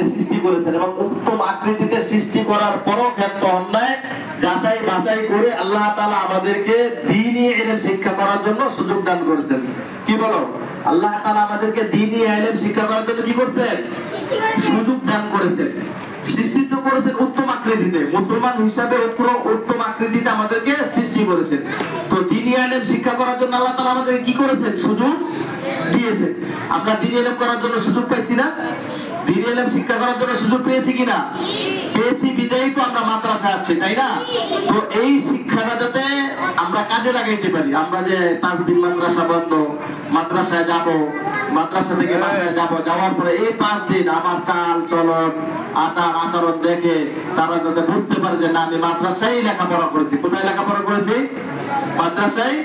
আমাদেরকে সৃষ্টি করেছেন এবং উত্তম আকৃতিতে সৃষ্টি করার পরও ক্ষেত্র অন্যায় যাচাই বাছাই করে আল্লাহ তাআলা আমাদেরকে দ্বীনি ইলম শিক্ষা করার জন্য সুযোগ দান করেছেন। কি বলো? আল্লাহ তাআলা আমাদেরকে দ্বীনি ইলম শিক্ষা করার জন্য কি করেছেন? সুযোগ দান করেছেন। সৃষ্টি তো করেছেন উত্তম আকৃতিতে, মুসলমান হিসাবে উত্তম আকৃতিতে আমাদেরকে সৃষ্টি করেছেন। তো দ্বীনি ইলম শিক্ষা করার জন্য আল্লাহ তাআলা আমাদেরকে কি করেছেন? সুযোগ দিয়েছেন। আমরা দ্বীনি ইলম করার জন্য সুযোগ পাইছি না? দ্বীনি ইলম শিক্ষা করার জন্য সুযোগ পেয়েছি কিনা? পেয়েছি, বিদায়ই তো আমরা মাদ্রাসায় আসছি, তাই না? তো এই শিক্ষাটা যাতে আমরা কাজে লাগাইতে পারি, আমরা যে 5 দিন মাদ্রাসা বন্ধ, মাদ্রাসায় যাব, মাদ্রাসা থেকে বাসায় যাব, যাওয়ার পরে এই 5 দিন আমার চাল চলন আচার আচরণ দেখে তারা যাতে বুঝতে পারে যে না আমি মাদ্রাসায় লেখাপড়া করেছি। কোথায় লেখাপড়া করেছি? মাদ্রাসায়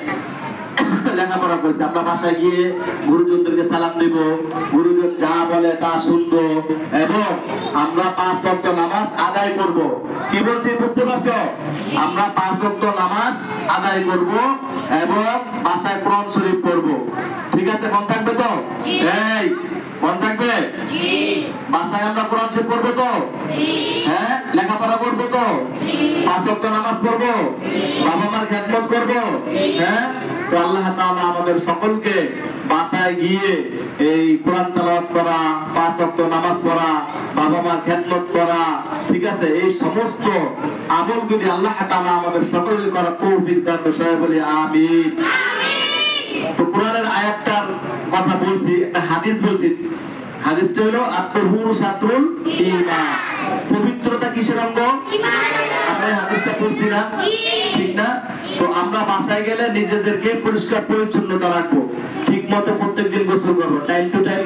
লেখাপড়া করেছি। আমরা বাসায় গিয়ে গুরুজনদেরকে সালাম দিব, গুরুজন যা বলে তা শুনবো এবং আমরা 5 ওয়াক্ত নামাজ আদায় করব। কি বলছি বুঝতে পারছো? আমরা 5 ওয়াক্ত নামাজ আদায় করব এবং বাসায় কোরআন শরীফ পড়ব। ঠিক আছে? মন থাকবে তো? এই মন থাকবে? জি। বাসায় আমরা কোরআন শরীফ পড়ব তো? জি। হ্যাঁ, লেখাপড়া করব তো? জি। 5 ওয়াক্ত নামাজ পড়ব? জি। বাবা মার খেদমত করব? জি। হ্যাঁ। তো আল্লাহ তাআলা আমাদের সকলকে বাসায় গিয়ে এই কোরআন তেলাওয়াত করা, 5 ওয়াক্ত নামাজ পড়া, বাবা মার খেদমত করা, ঠিক আছে, এই সমস্ত আমলগুলি আল্লাহ তাআলা আমাদের সকলকে করার তৌফিক দান করুন, বলি আমিন। তো কোরআনের আয়াতটার কথা বলছি, একটা হাদিস বলছি। হাদিসটা হলো আত-তাহুরু শাতরুল ঈমান। পবিত্রতা কিসের অঙ্গ? ঈমানের। আমরা হাদিসটা পড়ছি না? ঠিক না? তো আমরা বাসায় গেলে নিজেদেরকে পরিষ্কার পরিচ্ছন্নতা রাখবো, ঠিকমতো প্রত্যেকদিন গোসল করবো, টাইম টু টাইম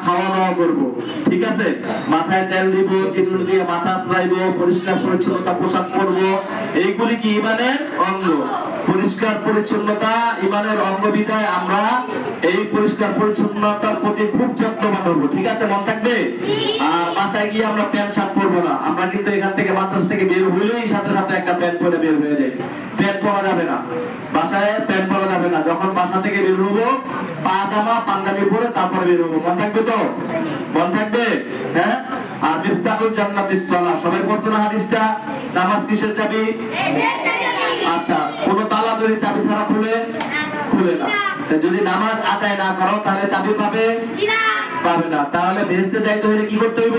খাওয়া দাওয়া করবো, ঠিক আছে? মাথায় তেল দিব, চিরুনি দিয়ে মাথা আঁচড়াইবো, পরিষ্কার পরিচ্ছন্নতা পোশাক পরবো। এইগুলি কি ঈমানের অঙ্গ? পরিষ্কার পরিচ্ছন্নতা ঈমানের অঙ্গ বিধায় আমরা এই পরিষ্কার পরিচ্ছন্নতার প্রতি খুব যত্নবান হবো। ঠিক আছে? মন থাকবে? আর বাসায় গিয়ে আমরা প্যান্ট শার্ট পরবো না। আমরা কিন্তু এখান থেকে মাদ্রাসা থেকে বের হইলেই সাথে সাথে একটা প্যান্ট পরে বের হয়ে যাই। প্যান্ট পরা যাবে না, বাসায় প্যান্ট পরা যাবে না। যখন বাসা থেকে বের হবো পাজামা পাঞ্জাবি পরে তারপরে বের হবো। মন থাকবে তো? মন থাকবে? হ্যাঁ। আর মিফতাহুল জান্নাতিস সালাহ, সবাই পড়ছে না হাদিসটা? নামাজ কিসের চাবি? আচ্ছা, কোন তালা যদি চাবি ছাড়া খুলে না। যদি নামাজ আদায় না করো তাহলে চাবি পাবে? পাবে না। তাহলে বেহেশতে যাইতে হলে কি করতে হইব?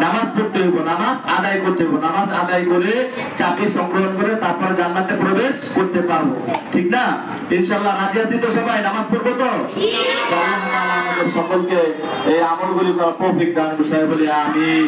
নামাজ পড়তে হইব, নামাজ আদায় করতে হইব। নামাজ আদায় করে চাবি সংগ্রহ করে তারপরে জান্নাতে প্রবেশ করতে পারবো। ঠিক না? ইনশাআল্লাহ রাজি আছি তো সবাই? নামাজ পড়বো তো? আল্লাহ তাআলা আমাদের সকলকে এই আমলগুলি করার তৌফিক দান করুন, বলি আমিন।